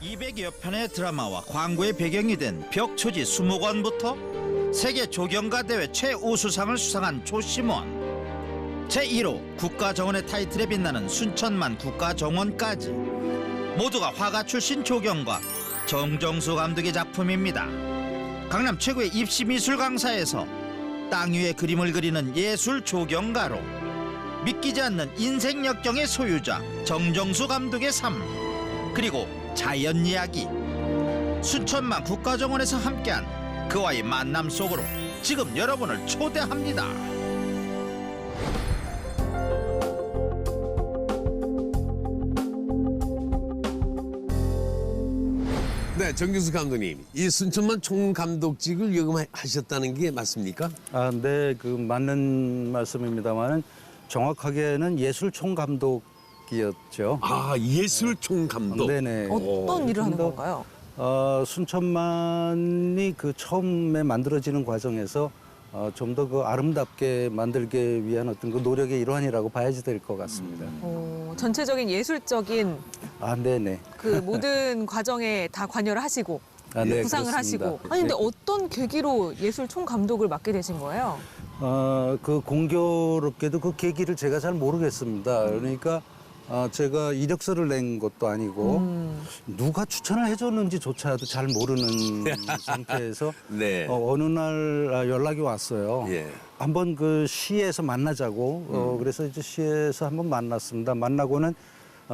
200여 편의 드라마와 광고의 배경이 된 벽초지 수목원부터 세계 조경가 대회 최우수상을 수상한 조심원, 제1호 국가정원의 타이틀에 빛나는 순천만 국가정원까지 모두가 화가 출신 조경가 정정수 감독의 작품입니다. 강남 최고의 입시미술 강사에서 땅 위에 그림을 그리는 예술 조경가로 믿기지 않는 인생 역경의 소유자 정정수 감독의 삶, 그리고 자연 이야기, 순천만 국가정원에서 함께한 그와의 만남 속으로 지금 여러분을 초대합니다. 네, 정규수 감독님, 이 순천만 총감독직을 역임하셨다는 게 맞습니까? 아, 네, 그 맞는 말씀입니다만 정확하게는 예술 총감독이었죠. 아, 예술 총감독. 네네. 어떤 일을 하는 건가요? 순천만이 그 처음에 만들어지는 과정에서 좀 더 그 아름답게 만들기 위한 어떤 그 노력의 일환이라고 봐야지 될 것 같습니다. 전체적인 예술적인 아, 네네. 그 모든 과정에 다 관여를 하시고 아, 네, 구상을 그렇습니다. 하시고. 아니 근데 네. 어떤 계기로 예술 총감독을 맡게 되신 거예요? 그 공교롭게도 그 계기를 제가 잘 모르겠습니다. 그러니까 제가 이력서를 낸 것도 아니고 누가 추천을 해줬는지조차도 잘 모르는 상태에서 네. 어느 날 연락이 왔어요. 예. 한번 그 시에서 만나자고. 그래서 이제 시에서 한번 만났습니다. 만나고는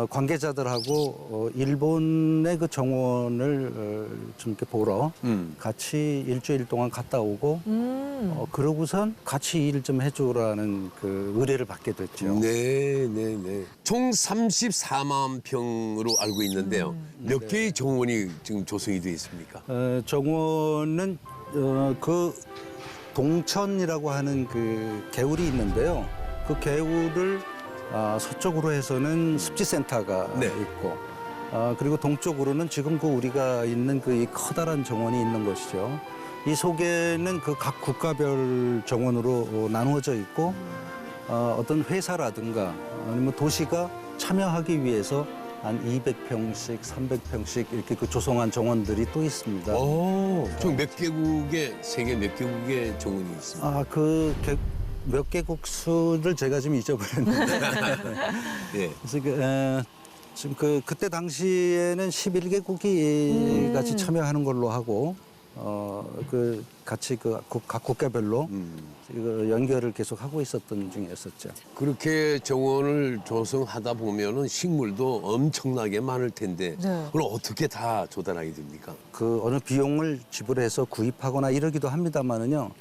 관계자들하고 일본의 그 정원을 좀 이렇게 보러 같이 일주일 동안 갔다 오고 그러고선 같이 일 좀 해주라는 그 의뢰를 받게 됐죠. 네, 네, 네. 총 34만 평으로 알고 있는데요. 몇 개의 정원이 지금 조성이 되어 있습니까? 정원은 그 동천이라고 하는 그 개울이 있는데요. 그 개울을 서쪽으로 해서는 습지센터가 네. 있고 그리고 동쪽으로는 지금 그 우리가 있는 그 이 커다란 정원이 있는 것이죠. 이 속에는 그 각 국가별 정원으로 나누어져 있고 어떤 회사라든가 아니면 도시가 참여하기 위해서 한 200평씩, 300평씩 이렇게 그 조성한 정원들이 또 있습니다. 총 몇 개국의, 세계 몇 개국의 정원이 있습니까? 몇 개국 수를 제가 좀 잊어버렸는데 예. 그래서 지금 그때 당시에는 11개국이 같이 참여하는 걸로 하고 같이 각 국가별로 연결을 계속 하고 있었던 중이었었죠. 그렇게 정원을 조성하다 보면은 식물도 엄청나게 많을 텐데 네. 그걸 어떻게 다 조달하게 됩니까? 어느 비용을 지불해서 구입하거나 이러기도 합니다만은요.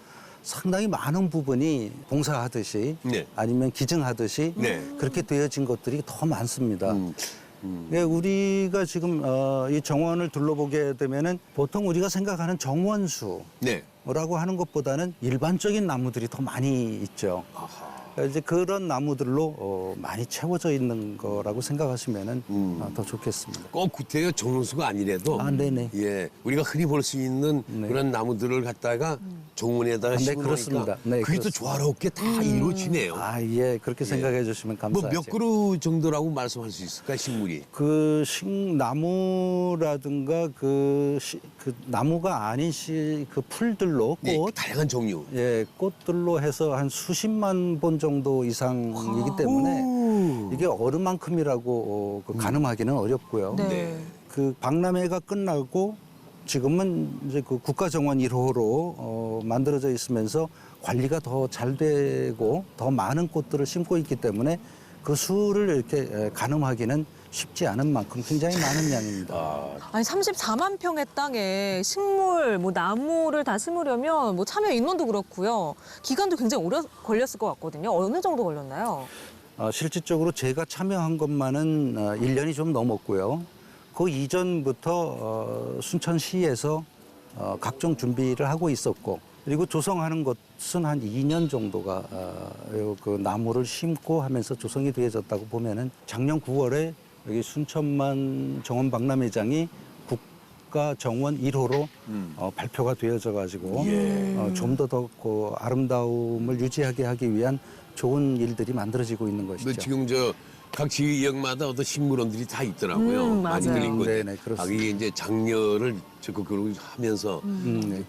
상당히 많은 부분이 봉사하듯이 네. 아니면 기증하듯이 네. 그렇게 되어진 것들이 더 많습니다. 예, 우리가 지금 이 정원을 둘러보게 되면은 보통 우리가 생각하는 정원수라고 네. 하는 것보다는 일반적인 나무들이 더 많이 있죠. 그러니까 이제 그런 나무들로 많이 채워져 있는 거라고 생각하시면은 더 좋겠습니다. 꼭 구태여 정원수가 아니래도 네네. 예, 우리가 흔히 볼 수 있는 네. 그런 나무들을 갖다가 정원에다가 네, 심어놓으니까 그렇습니다. 네, 그게 또 그렇습니다. 조화롭게 다 이루어지네요. 예, 그렇게 생각해 주시면 감사하죠. 뭐 몇 그루 정도라고 말씀할 수 있을까, 식물이? 그 식나무라든가 그 나무가 아닌 그 풀들로 예, 꽃, 다양한 종류. 예, 꽃들로 해서 한 수십만 본 정도 이상이기 때문에 이게 어른만큼이라고 가늠하기는 어렵고요. 네. 그 박람회가 끝나고 지금은 이제 그 국가정원 1호로 만들어져 있으면서 관리가 더 잘 되고 더 많은 꽃들을 심고 있기 때문에 그 수를 이렇게 가늠하기는 쉽지 않은 만큼 굉장히 많은 양입니다. 아니 34만 평의 땅에 식물, 뭐 나무를 다 심으려면 뭐 참여 인원도 그렇고요. 기간도 굉장히 오래 걸렸을 것 같거든요. 어느 정도 걸렸나요? 실질적으로 제가 참여한 것만은 1년이 좀 넘었고요. 그 이전부터 순천시에서 각종 준비를 하고 있었고 그리고 조성하는 것은 한 2년 정도가 그 나무를 심고 하면서 조성이 되어졌다고 보면은 작년 9월에 여기 순천만 정원 박람회장이 국가 정원 1호로 발표가 되어져 가지고 좀 더 그 아름다움을 유지하게 하기 위한 좋은 일들이 만들어지고 있는 것이죠. 지금 각 지역마다 어떤 식물원들이 다 있더라고요. 많이 맞아요. 들린 거예요. 네네, 그렇습니다. 자기 이제 장려를 적극적으로 하면서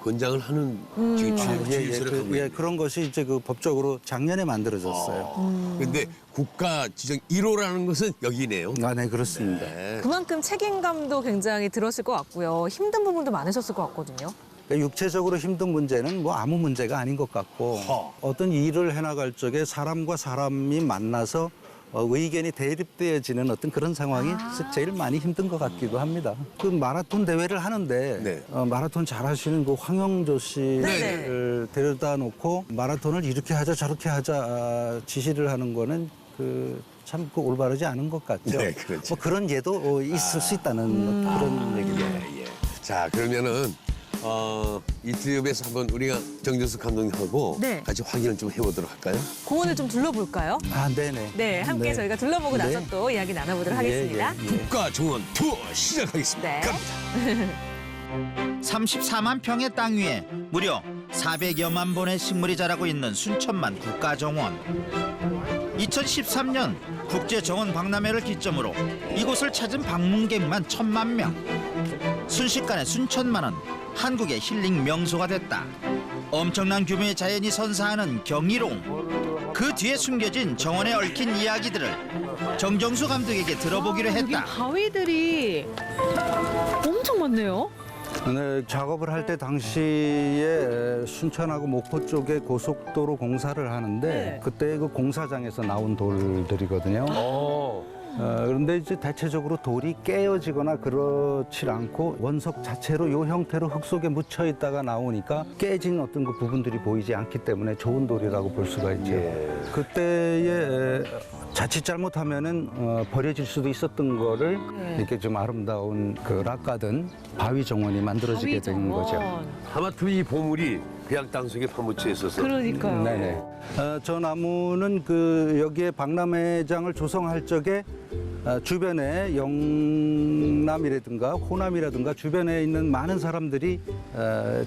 권장을 하는 지금 주의소를 하고 있는. 그런 것이 이제 그 법적으로 작년에 만들어졌어요. 근데 국가 지정 1호라는 것은 여기네요. 아, 네, 그렇습니다. 그만큼 책임감도 굉장히 들었을 것 같고요. 힘든 부분도 많으셨을 것 같거든요. 그러니까 육체적으로 힘든 문제는 뭐 아무 문제가 아닌 것 같고 어떤 일을 해나갈 적에 사람과 사람이 만나서 의견이 대립되어지는 어떤 그런 상황이 제일 많이 힘든 것 같기도 합니다. 그 마라톤 대회를 하는데 네. 마라톤 잘하시는 그 황영조 네네. 씨를 데려다 놓고 마라톤을 이렇게 하자 저렇게 하자 지시를 하는 거는 참 올바르지 않은 것 같죠. 네, 그렇죠. 뭐 그런 예도 있을 수 있다는 그런 얘기죠. 예. 자, 그러면은 이트협에서 한번 우리가 정준수 감독님하고 네. 같이 확인을 좀 해보도록 할까요? 공원을 좀 둘러볼까요? 아, 네네. 네, 함께 네. 저희가 둘러보고 나서 네. 또 이야기 나눠보도록 하겠습니다. 예. 국가 정원 투어 시작하겠습니다. 네. 갑니다. 34만 평의 땅 위에 무려 400여만 본의 식물이 자라고 있는 순천만 국가정원. 2013년 국제정원 박람회를 기점으로 이곳을 찾은 방문객만 1,000만 명. 순식간에 순천만은 한국의 힐링 명소가 됐다. 엄청난 규모의 자연이 선사하는 경이로움. 그 뒤에 숨겨진 정원에 얽힌 이야기들을 정정수 감독에게 들어보기로 여기 했다. 바위들이 엄청 많네요. 네, 작업을 할 때 당시에 순천하고 목포 쪽에 고속도로 공사를 하는데 네. 그때 그 공사장에서 나온 돌들이거든요. 그런데 이제 대체적으로 돌이 깨어지거나 그렇지 않고 원석 자체로 이 형태로 흙 속에 묻혀 있다가 나오니까 깨진 어떤 그 부분들이 보이지 않기 때문에 좋은 돌이라고 볼 수가 있죠. 그때에 자칫 잘못하면은 버려질 수도 있었던 거를 이렇게 좀 아름다운 그 락가든 바위 정원이 만들어지게 된 거죠. 하마터면 이 보물이 그냥 땅속에 파묻혀 있어서 그러니까요. 네네. 저 나무는 여기에 박람회장을 조성할 적에 주변에 영남이라든가 호남이라든가 주변에 있는 많은 사람들이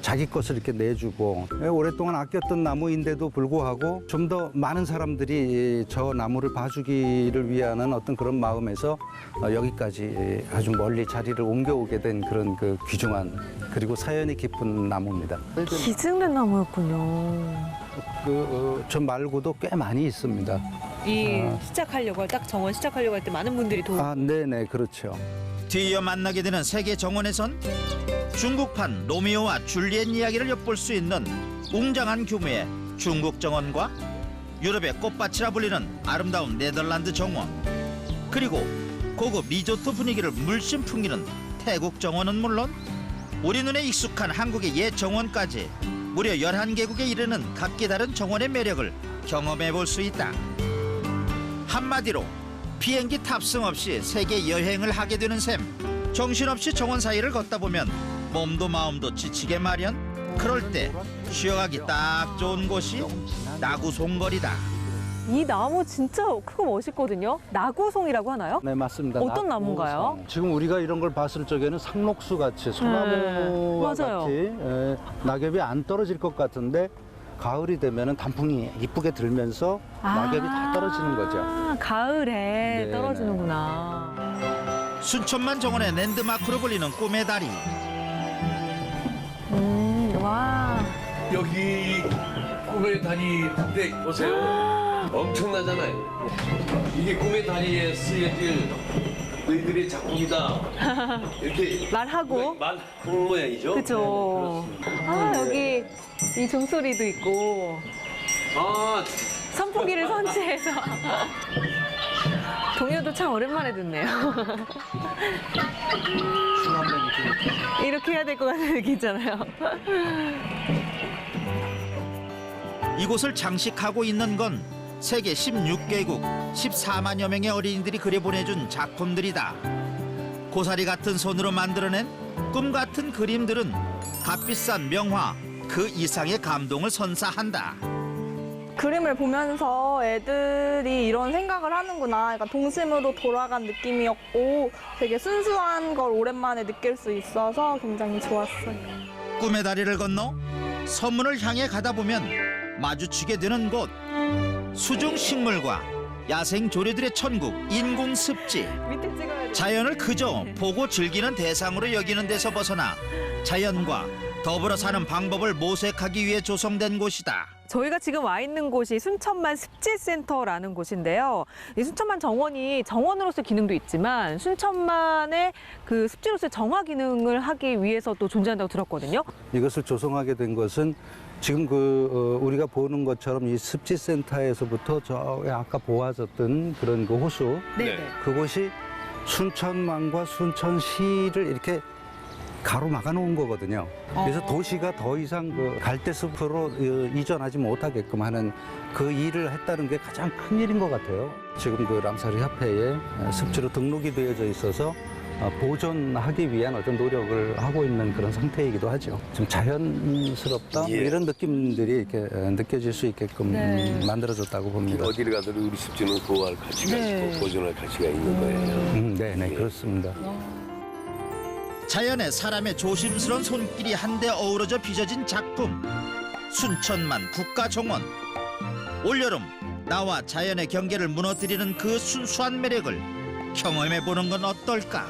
자기 것을 이렇게 내주고 오랫동안 아꼈던 나무인데도 불구하고 좀 더 많은 사람들이 저 나무를 봐주기를 위한 어떤 그런 마음에서 여기까지 아주 멀리 자리를 옮겨오게 된 그런 그 귀중한 그리고 사연이 깊은 나무입니다. 기증된 나무였군요. 저 말고도 꽤 많이 있습니다. 시작하려고 딱 정원 시작하려고 할 때 많은 분들이 네네, 그렇죠. 드디어 만나게 되는 세계 정원에선 중국판 로미오와 줄리엣 이야기를 엿볼 수 있는 웅장한 규모의 중국 정원과 유럽의 꽃밭이라 불리는 아름다운 네덜란드 정원, 그리고 고급 리조트 분위기를 물씬 풍기는 태국 정원은 물론 우리 눈에 익숙한 한국의 옛 정원까지 무려 11개국에 이르는 각기 다른 정원의 매력을 경험해 볼 수 있다. 한마디로 비행기 탑승 없이 세계 여행을 하게 되는 셈. 정신없이 정원 사이를 걷다 보면 몸도 마음도 지치게 마련. 그럴 때 쉬어가기 딱 좋은 곳이 나구송거리다. 이 나무 진짜 크고 멋있거든요. 나구송이라고 하나요? 네, 맞습니다. 어떤 나무인가요? 나무송. 지금 우리가 이런 걸 봤을 적에는 상록수 같이 소나무와 맞아요. 같이 낙엽이 안 떨어질 것 같은데 가을이 되면은 단풍이 이쁘게 들면서 낙엽이 다 떨어지는 거죠. 가을에 네, 떨어지는구나. 순천만 정원의 랜드마크로 불리는 꿈의 다리. 와. 여기 꿈의 다리인데 보세요. 엄청나잖아요. 이게 꿈의 다리에 쓰여질 너희들의 작품이다. 이렇게 말하고. 말하는 모양이죠. 그죠. 여기 이 종소리도 있고 아, 선풍기를 설치해서 동요도 참 오랜만에 듣네요. 이렇게 해야 될 것 같은 느낌 있잖아요. 이곳을 장식하고 있는 건 세계 16개국 14만여 명의 어린이들이 그려보내준 작품들이다. 고사리 같은 손으로 만들어낸 꿈 같은 그림들은 값비싼 명화 그 이상의 감동을 선사한다. 그림을 보면서 애들이 이런 생각을 하는구나. 약간 동심으로 돌아간 느낌이었고 되게 순수한 걸 오랜만에 느낄 수 있어서 굉장히 좋았어요. 꿈의 다리를 건너 서문을 향해 가다 보면 마주치게 되는 곳. 수중 식물과 야생 조류들의 천국 인공 습지. 밑에 찍어야 돼. 자연을 그저 보고 즐기는 대상으로 여기는 데서 벗어나 자연과 더불어 사는 방법을 모색하기 위해 조성된 곳이다. 저희가 지금 와 있는 곳이 순천만 습지센터라는 곳인데요. 이 순천만 정원이 정원으로서의 기능도 있지만 순천만의 그 습지로서의 정화 기능을 하기 위해서 또 존재한다고 들었거든요. 이것을 조성하게 된 것은 지금 우리가 보는 것처럼 이 습지센터에서부터 저 아까 보아졌던 그런 그 호수 네. 그곳이 순천만과 순천시를 이렇게 가로막아 놓은 거거든요. 그래서 도시가 더 이상 그 갈대숲으로 이전하지 못하게끔 하는 그 일을 했다는 게 가장 큰 일인 것 같아요. 지금 그 람사르 협회에 습지로 등록이 되어져 있어서 보존하기 위한 어떤 노력을 하고 있는 그런 상태이기도 하죠. 좀 자연스럽다 뭐 예. 이런 느낌들이 이렇게 느껴질 수 있게끔 네. 만들어졌다고 봅니다. 어디를 가더라도 우리 습지는 보호할 가치가 네. 있고 보존할 가치가 있는 거예요. 네, 그렇습니다. 자연에 사람의 조심스러운 손길이 한데 어우러져 빚어진 작품 순천만 국가정원. 올여름 나와 자연의 경계를 무너뜨리는 그 순수한 매력을 경험해보는 건 어떨까?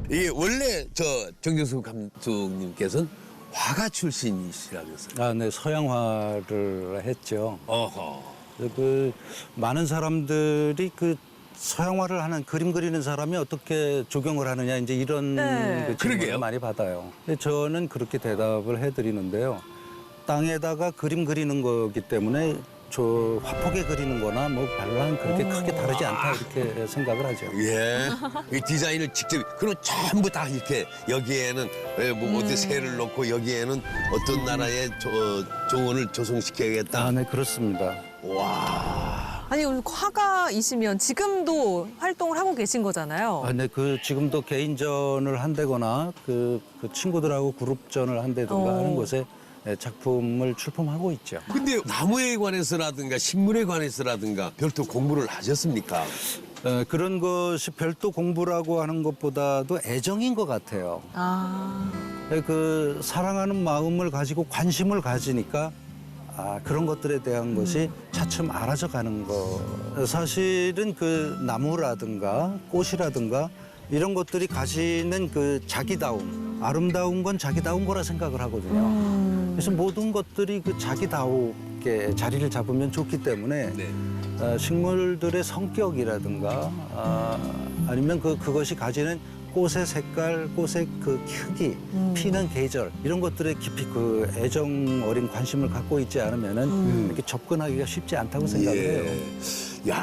이게 원래 저 정정수 감독님께서는 화가 출신이시라면서요. 네, 서양화를 했죠. 어허. 그 많은 사람들이 그 서양화를 하는 그림 그리는 사람이 어떻게 조경을 하느냐 이제 이런 네. 그 질문을 그러게요. 많이 받아요. 근데 저는 그렇게 대답을 해드리는데요. 땅에다가 그림 그리는 거기 때문에 저 화폭에 그리는 거나 뭐 별로 그렇게 크게 다르지 않다 이렇게 생각을 하죠. 예. 이 디자인을 직접 그럼 전부 다 이렇게 여기에는 뭐 어디 새를 넣고 여기에는 어떤 나라의 정원을 조성시켜야겠다. 네, 그렇습니다. 와. 아니 오늘 화가이시면 지금도 활동을 하고 계신 거잖아요. 네, 그 지금도 개인전을 한다거나 그 친구들하고 그룹전을 한다든가 하는 곳에 작품을 출품하고 있죠. 근데 나무에 관해서라든가 식물에 관해서라든가 별도 공부를 하셨습니까? 그런 것이 별도 공부라고 하는 것보다도 애정인 것 같아요. 아, 그 사랑하는 마음을 가지고 관심을 가지니까 그런 것들에 대한 것이 차츰 알아져 가는 거. 사실은 그 나무라든가 꽃이라든가 이런 것들이 가지는 그 자기다움, 아름다운 건 자기다운 거라 생각을 하거든요. 그래서 모든 것들이 그 자기다우게 자리를 잡으면 좋기 때문에 식물들의 성격이라든가 아니면 그것이 가지는 꽃의 색깔, 꽃의 그 크기, 피는 계절 이런 것들에 깊이 그 애정 어린 관심을 갖고 있지 않으면은 이렇게 접근하기가 쉽지 않다고 생각을 해요. 야,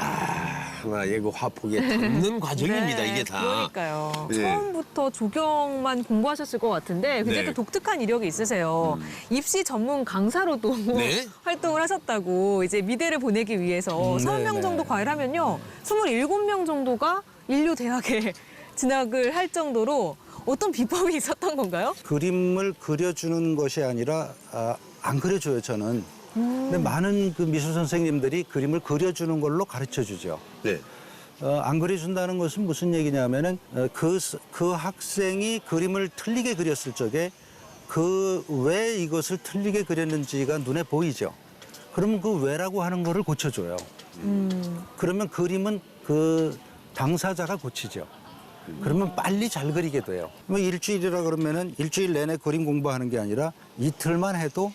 하나의 그 화폭에 담는 과정입니다, 네, 이게 다. 그러니까요. 네. 처음부터 조경만 공부하셨을 것 같은데 굉장히 네. 또 독특한 이력이 있으세요. 입시 전문 강사로도 네? 활동을 하셨다고 이제 미대를 보내기 위해서 30명 네, 정도 네. 과외하면요. 27명 정도가 인류대학에 진학을 할 정도로 어떤 비법이 있었던 건가요? 그림을 그려주는 것이 아니라 안 그려줘요, 저는. 근데 많은 그 미술 선생님들이 그림을 그려주는 걸로 가르쳐 주죠. 네. 안 그려준다는 것은 무슨 얘기냐면은 그 학생이 그림을 틀리게 그렸을 적에 왜 이것을 틀리게 그렸는지가 눈에 보이죠. 그러면 그 왜라고 하는 거를 고쳐줘요. 그러면 그림은 그 당사자가 고치죠. 그러면 빨리 잘 그리게 돼요. 뭐 일주일이라 그러면은 일주일 내내 그림 공부하는 게 아니라 이틀만 해도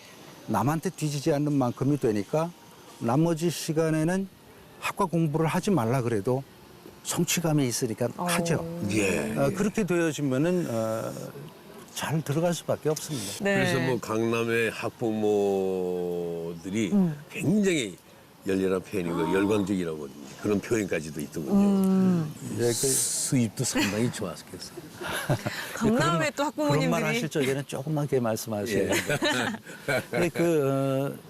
남한테 뒤지지 않는 만큼이 되니까 나머지 시간에는 학과 공부를 하지 말라 그래도 성취감이 있으니까 하죠. 예. 그렇게 되어지면은 잘 들어갈 수밖에 없습니다. 네. 그래서 뭐 강남의 학부모들이 굉장히 열렬한 팬이고 열광적이라고 그런 표현까지도 있더군요. 예, 수입도 상당히 좋았겠어요. 강남의 또 그런 말 학부모님들이 하실 적에는 조그맣게 말씀하세요. 근데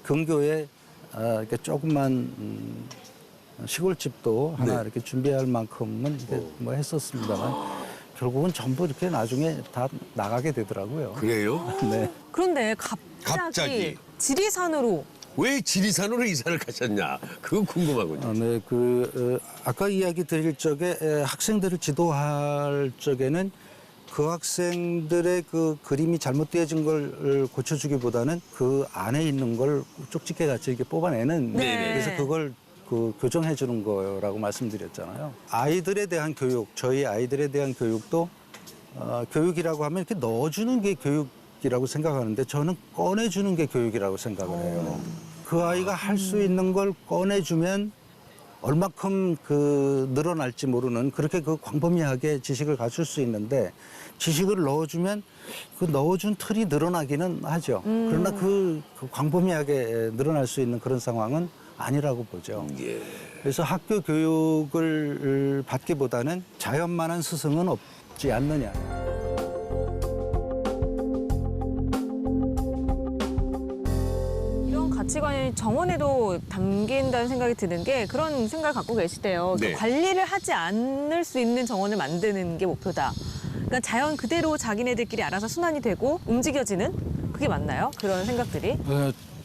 근교에 이렇게 조그만 시골집도 하나 이렇게 준비할 만큼은 이렇게 뭐 했었습니다만 결국은 전부 이렇게 나중에 다 나가게 되더라고요. 그래요? 네. 그런데 갑자기. 지리산으로 왜 지리산으로 이사를 가셨냐? 그건 궁금하군요. 네, 아까 이야기 드릴 적에 학생들을 지도할 적에는 그 학생들의 그 그림이 잘못되어진 걸 고쳐주기보다는 그 안에 있는 걸 쪽집게 같이 이렇게 뽑아내는 네. 그래서 그걸 그 교정해 주는 거라고 말씀드렸잖아요. 아이들에 대한 교육, 저희 아이들에 대한 교육도 교육이라고 하면 이렇게 넣어주는 게 교육이라고 생각하는데 저는 꺼내주는 게 교육이라고 생각을 해요. 그 아이가 할 수 있는 걸 꺼내주면 얼마큼 그 늘어날지 모르는 그렇게 그 광범위하게 지식을 갖출 수 있는데 지식을 넣어주면 그 넣어준 틀이 늘어나기는 하죠. 그러나 그 광범위하게 늘어날 수 있는 그런 상황은 아니라고 보죠. 예. 그래서 학교 교육을 받기보다는 자연만한 스승은 없지 않느냐. 이런 가치관이 정원에도 담긴다는 생각이 드는 게 그런 생각을 갖고 계시대요. 네. 그 관리를 하지 않을 수 있는 정원을 만드는 게 목표다. 그러니까 자연 그대로 자기네들끼리 알아서 순환이 되고 움직여지는 그게 맞나요? 그런 생각들이?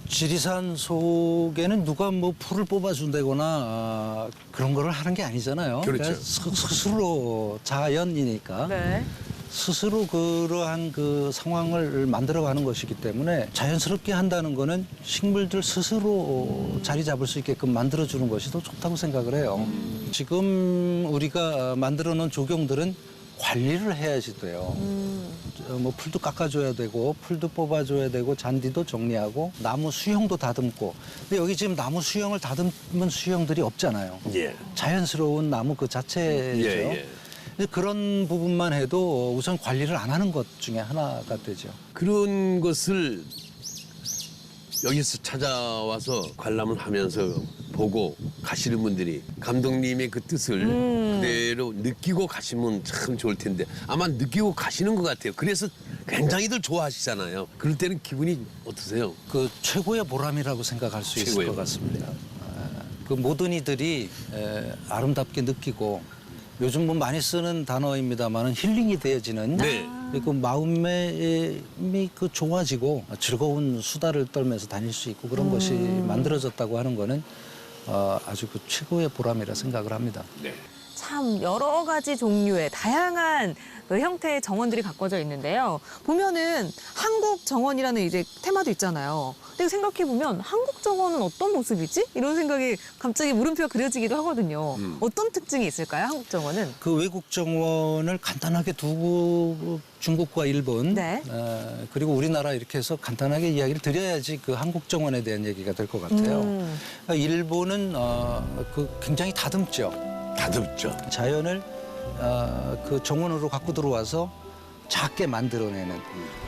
지리산 속에는 누가 뭐 풀을 뽑아준다거나 그런 거를 하는 게 아니잖아요. 그렇죠. 그러니까 스스로 자연이니까 네. 스스로 그러한 그 상황을 만들어가는 것이기 때문에 자연스럽게 한다는 거는 식물들 스스로 자리 잡을 수 있게끔 만들어주는 것이 더 좋다고 생각을 해요. 지금 우리가 만들어 놓은 조경들은 관리를 해야지 돼요. 뭐 풀도 깎아줘야 되고 풀도 뽑아줘야 되고 잔디도 정리하고 나무 수형도 다듬고 근데 여기 지금 나무 수형을 다듬은 수형들이 없잖아요. 예. 자연스러운 나무 그 자체죠. 예. 근데 그런 부분만 해도 우선 관리를 안 하는 것 중에 하나가 되죠. 그런 것을 여기서 찾아와서 관람을 하면서 보고 가시는 분들이 감독님의 그 뜻을 그대로 느끼고 가시면 참 좋을 텐데 아마 느끼고 가시는 것 같아요. 그래서 굉장히들 좋아하시잖아요. 그럴 때는 기분이 어떠세요? 그 최고의 보람이라고 생각할 수 있을 최고의 것 같습니다. 그 모든 이들이 아름답게 느끼고 요즘 뭐 많이 쓰는 단어입니다만은 힐링이 되어지는 네. 그리고 마음이 그 좋아지고 즐거운 수다를 떨면서 다닐 수 있고 그런 것이 만들어졌다고 하는 거는 아주 그 최고의 보람이라 생각을 합니다. 네. 참 여러 가지 종류의 다양한 그 형태의 정원들이 가꿔져 있는데요. 보면은 한국 정원이라는 이제 테마도 있잖아요. 근데 생각해 보면 한국 정원은 어떤 모습이지? 이런 생각이 갑자기 물음표가 그려지기도 하거든요. 어떤 특징이 있을까요? 한국 정원은? 그 외국 정원을 간단하게 두고 중국과 일본 네. 그리고 우리나라 이렇게 해서 간단하게 이야기를 드려야지 그 한국 정원에 대한 얘기가 될 것 같아요. 일본은 그 굉장히 다듬죠. 다듬죠. 자연을 그 정원으로 갖고 들어와서 작게 만들어내는.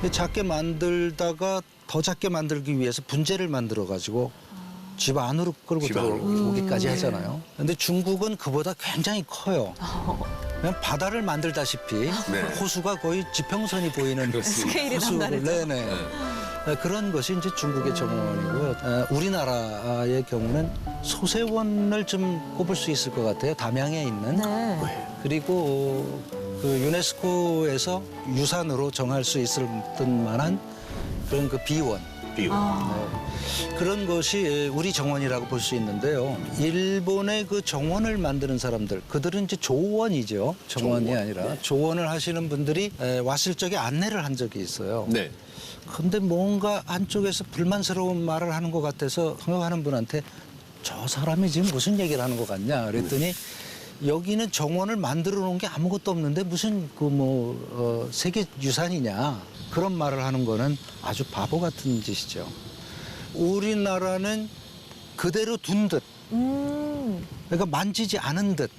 근데 작게 만들다가 더 작게 만들기 위해서 분재를 만들어 가지고 집 안으로 끌고 집 안으로. 들어오기까지 하잖아요. 근데 중국은 그보다 굉장히 커요. 그냥 바다를 만들다시피 네. 호수가 거의 지평선이 보이는 그렇습니다. 스케일이 남다르죠. 네네. 그런 것이 이제 중국의 정원이고요. 우리나라의 경우는 소세원을 좀 꼽을 수 있을 것 같아요. 담양에 있는. 네. 그리고 그 유네스코에서 유산으로 정할 수 있을 듯 만한 그런 그 비원. 네. 그런 것이 우리 정원이라고 볼 수 있는데요. 일본의 그 정원을 만드는 사람들, 그들은 이제 조원이죠. 정원이 조원, 아니라 네. 조원을 하시는 분들이 왔을 적에 안내를 한 적이 있어요. 네. 근데 뭔가 한쪽에서 불만스러운 말을 하는 것 같아서 생각하는 분한테 저 사람이 지금 무슨 얘기를 하는 것 같냐 그랬더니 여기는 정원을 만들어 놓은 게 아무것도 없는데 무슨 그 뭐 세계 유산이냐 그런 말을 하는 거는 아주 바보 같은 짓이죠. 우리나라는 그대로 둔 듯, 그러니까 만지지 않은 듯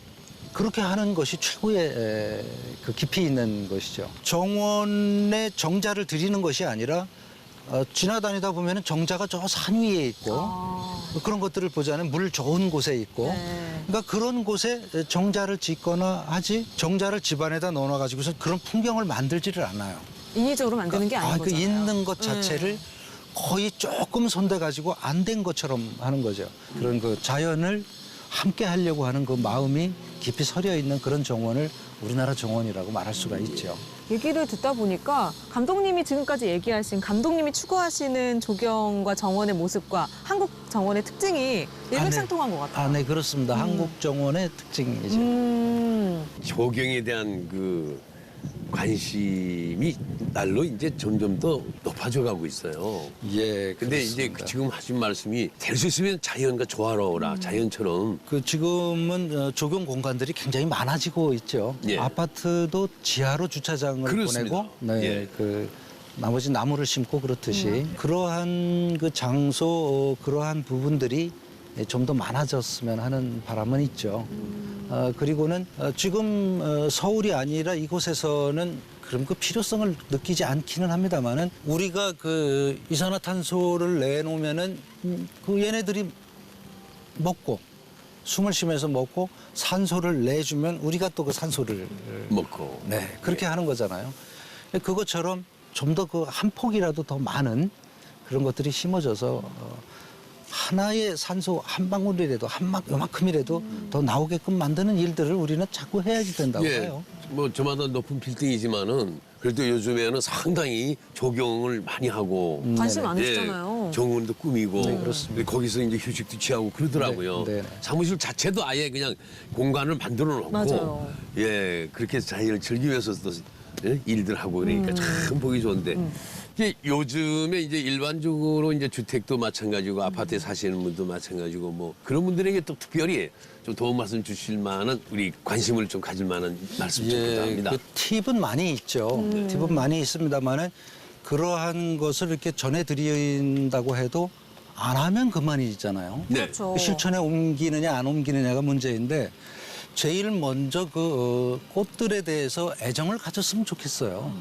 그렇게 하는 것이 최고의 그 깊이 있는 것이죠. 정원에 정자를 들이는 것이 아니라 지나다니다 보면 정자가 저 산 위에 있고 그런 것들을 보자면 물 좋은 곳에 있고 그러니까 그런 곳에 정자를 짓거나 하지 정자를 집안에다 넣어놔가지고서 그런 풍경을 만들지를 않아요. 인위적으로 만드는 게 아닌 그 거잖아요. 있는 것 자체를 거의 조금 손대가지고 안 된 것처럼 하는 거죠. 그런 그 자연을 함께 하려고 하는 그 마음이 깊이 서려 있는 그런 정원을 우리나라 정원이라고 말할 수가 있죠. 얘기를 듣다 보니까 감독님이 지금까지 얘기하신 감독님이 추구하시는 조경과 정원의 모습과 한국 정원의 특징이 일맥상통한 것 같아요. 네, 그렇습니다. 한국 정원의 특징이죠. 조경에 대한 그 관심이 날로 이제 점점 더 높아져 가고 있어요. 예. 근데 이제 그렇습니다. 지금 하신 말씀이 될 수 있으면 자연과 조화로워라. 자연처럼. 그 지금은 조경 공간들이 굉장히 많아지고 있죠. 예. 아파트도 지하로 주차장을 그렇습니다. 보내고, 네, 예. 그 나머지 나무를 심고 그렇듯이 그러한 그 장소, 그러한 부분들이 좀 더 많아졌으면 하는 바람은 있죠. 그리고는 지금 서울이 아니라 이곳에서는 그럼 그 필요성을 느끼지 않기는 합니다만은 우리가 그 이산화탄소를 내놓으면은 그 얘네들이 먹고 숨을 쉬면서 먹고 산소를 내주면 우리가 또 그 산소를 먹고. 네 그렇게 하는 거잖아요. 그것처럼 좀 더 그 한 폭이라도 더 많은 그런 것들이 심어져서 하나의 산소 한 방울이라도 요만큼이라도 더 나오게끔 만드는 일들을 우리는 자꾸 해야지 된다고 예. 봐요. 뭐 저마다 높은 빌딩이지만은 그래도 요즘에는 상당히 조경을 많이 하고 관심 많으시잖아요. 예, 정원도 꾸미고 네, 그렇습니다. 거기서 이제 휴식도 취하고 그러더라고요. 네, 네. 사무실 자체도 아예 그냥 공간을 만들어 놓고 맞아요. 예 그렇게 자연을 즐기면서 또 예, 일들 하고 그러니까 참 보기 좋은데 이제 요즘에 이제 일반적으로 이제 주택도 마찬가지고 아파트에 사시는 분도 마찬가지고 뭐 그런 분들에게 또 특별히 좀 도움 말씀 주실 만한 우리 관심을 좀 가질 만한 말씀 좀 부탁합니다. 그 팁은 많이 있죠. 팁은 많이 있습니다만은 그러한 것을 이렇게 전해드린다고 해도 안 하면 그만이잖아요. 네. 그렇죠. 실천에 옮기느냐 안 옮기느냐가 문제인데 제일 먼저 그 꽃들에 대해서 애정을 가졌으면 좋겠어요.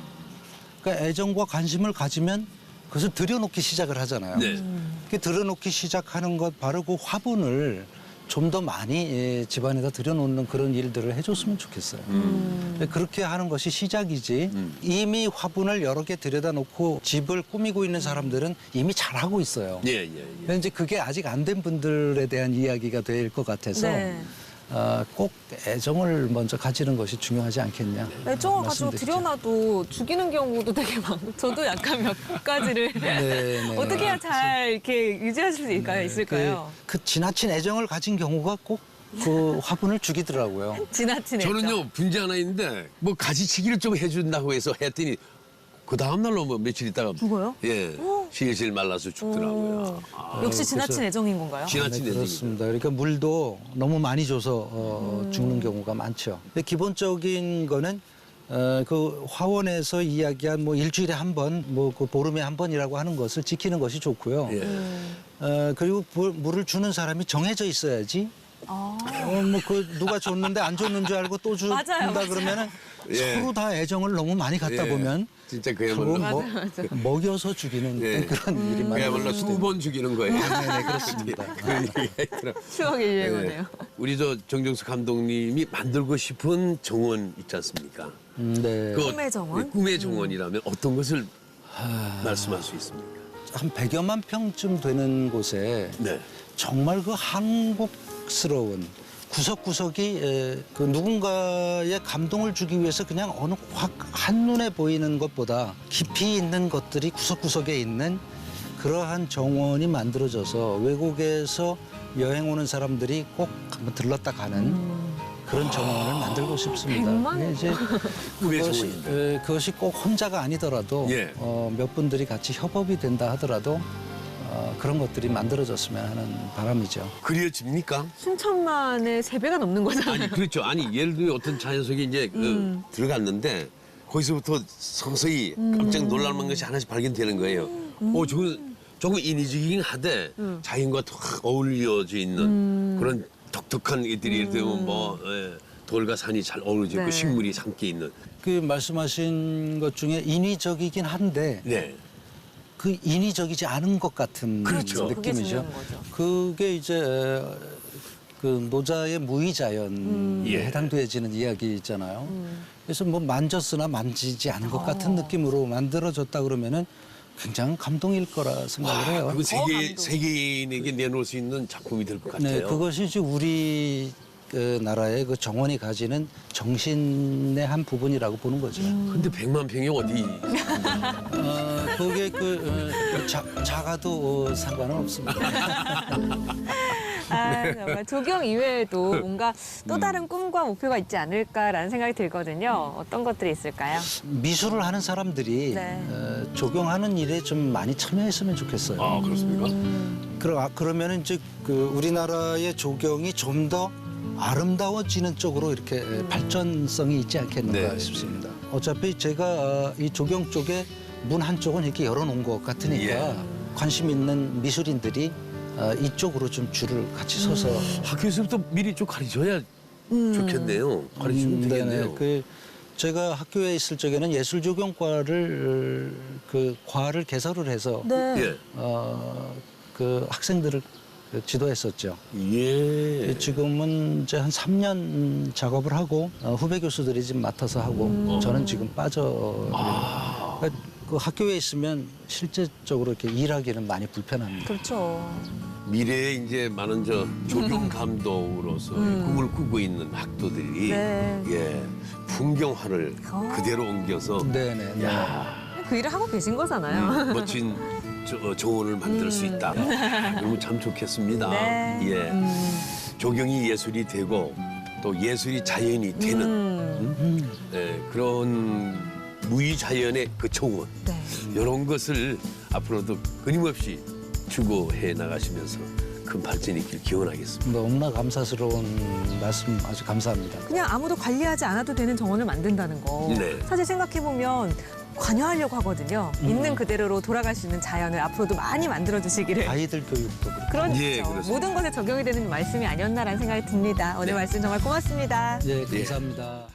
그러니까 애정과 관심을 가지면 그것을 들여놓기 시작을 하잖아요. 네. 그 들여놓기 시작하는 것 바로 그 화분을 좀 더 많이 집안에다 들여놓는 그런 일들을 해줬으면 좋겠어요. 그렇게 하는 것이 시작이지 이미 화분을 여러 개 들여다 놓고 집을 꾸미고 있는 사람들은 이미 잘하고 있어요. 예, 예, 예. 근데 이제 그게 아직 안 된 분들에 대한 이야기가 될 것 같아서 네. 꼭 애정을 먼저 가지는 것이 중요하지 않겠냐. 애정을 가지고 말씀드리죠. 들여놔도 죽이는 경우도 되게 많고 저도 약간 몇 가지를 네. 어떻게 해야 잘 이렇게 유지하실 수 있을까요? 그 지나친 애정을 가진 경우가 꼭 그 화분을 죽이더라고요. 지나친 애정. 저는요 문제 하나 있는데 뭐 가지치기를 좀 해준다고 해서 했더니 그 다음 날로 뭐 며칠 있다가 죽어요? 예 실실 말라서 죽더라고요. 역시 지나친 애정인 건가요? 지나친 네, 애정이. 그렇습니다. 그러니까 물도 너무 많이 줘서 죽는 경우가 많죠. 근데 기본적인 거는 그 화원에서 이야기한 뭐 일주일에 한 번, 뭐 그 보름에 한 번이라고 하는 것을 지키는 것이 좋고요. 예. 그리고 물을 주는 사람이 정해져 있어야지. 뭐 그 누가 줬는데 안 줬는 줄 알고 또 준다 맞아요. 그러면은 예. 서로 다 애정을 너무 많이 갖다 예. 보면 진짜 결국 그야말로 먹여서 죽이는 예. 그런 일이 많이 그야말로 두 번 죽이는 거예요. 네, 그렇습니다. 그런 얘기가 있더라. 추억의 유행어네요. 예. 우리 저 정정수 감독님이 만들고 싶은 정원 있지 않습니까? 네. 그 꿈의 정원? 꿈의 정원이라면 어떤 것을 말씀할 수 있습니까? 한 100여만 평쯤 되는 곳에 네. 정말 그 한국스러운 구석구석이 그 누군가의 감동을 주기 위해서 그냥 어느 확 한눈에 보이는 것보다 깊이 있는 것들이 구석구석에 있는 그러한 정원이 만들어져서 외국에서 여행 오는 사람들이 꼭 한번 들렀다 가는 그런 정원을 만들고 싶습니다. 100만? 근데 이제 꿈의 그것이, 정원인데. 그것이 꼭 혼자가 아니더라도 예. 몇 분들이 같이 협업이 된다 하더라도 그런 것들이 만들어졌으면 하는 바람이죠. 그려집니까? 순천만의 3배가 넘는 거잖아요. 아니 그렇죠. 아니 예를 들어 어떤 자연 속에 이제 들어갔는데 거기서부터 서서히 깜짝 놀랄 만한 것이 하나씩 발견되는 거예요. 저건 조금 인위적이긴 하되 자연과 탁 어울려져 있는 그런 독특한 애들이 예를 들면 뭐 돌과 산이 잘 어우러져 있고 네. 식물이 함께 있는. 그 말씀하신 것 중에 인위적이긴 한데 네. 그 인위적이지 않은 것 같은 그렇죠. 그게 느낌이죠. 중요한 거죠. 그게 이제 그 노자의 무의자연에 예. 해당되어지는 이야기 있잖아요. 그래서 뭐 만졌으나 만지지 않은 것 같은 느낌으로 만들어졌다 그러면은 굉장히 감동일 거라 생각을 해요. 그거 감동. 세계인에게 내놓을 수 있는 작품이 될 것 같아요. 네, 그것이 이제 우리 그 나라의 그 정원이 가지는 정신의 한 부분이라고 보는 거죠. 근데 100만 평이 어디? 그게 작아도 상관은 없습니다. 정말 조경 이외에도 뭔가 또 다른 꿈과 목표가 있지 않을까라는 생각이 들거든요. 어떤 것들이 있을까요? 미술을 하는 사람들이 네. 조경하는 일에 좀 많이 참여했으면 좋겠어요. 아, 그렇습니까? 그러면은 이제 그 우리나라의 조경이 좀 더 아름다워지는 쪽으로 이렇게 발전성이 있지 않겠는가 네. 싶습니다. 어차피 제가 이 조경 쪽에 문 한쪽은 이렇게 열어놓은 것 같으니까 예. 관심 있는 미술인들이 이쪽으로 좀 줄을 같이 서서 학교에서부터 미리 좀 가르쳐야 좋겠네요. 가르치면 되겠네요. 제가 학교에 있을 적에는 예술조경과를 그 과를 개설을 해서 예. 그 학생들을 지도했었죠. 예. 지금은 이제 한 3년 작업을 하고 후배 교수들이 지금 맡아서 하고 저는 지금 빠져. 그러니까 그 학교에 있으면 실제적으로 이렇게 일하기는 많이 불편합니다. 그렇죠. 미래에 이제 많은 조경 감독으로서 꿈을 꾸고 있는 학도들이 네. 예, 풍경화를 그대로 옮겨서 네네. 야, 그 일을 하고 계신 거잖아요. 멋진 정원을 만들 수 있다. 그러면 참 좋겠습니다. 네. 예, 조경이 예술이 되고 또 예술이 자연이 되는 예, 그런 무의자연의 그 정원 네. 이런 것을 앞으로도 끊임없이 추구해 나가시면서 큰 발전이 있길 기원하겠습니다. 너무나 감사스러운 말씀 아주 감사합니다. 그냥 아무도 관리하지 않아도 되는 정원을 만든다는 거. 네. 사실 생각해보면 관여하려고 하거든요. 있는 그대로로 돌아갈 수 있는 자연을 앞으로도 많이 만들어주시기를. 아이들 교육도 그렇고. 그렇죠. 예, 그렇습니다. 모든 것에 적용이 되는 말씀이 아니었나라는 생각이 듭니다. 오늘 말씀 정말 고맙습니다. 예, 감사합니다.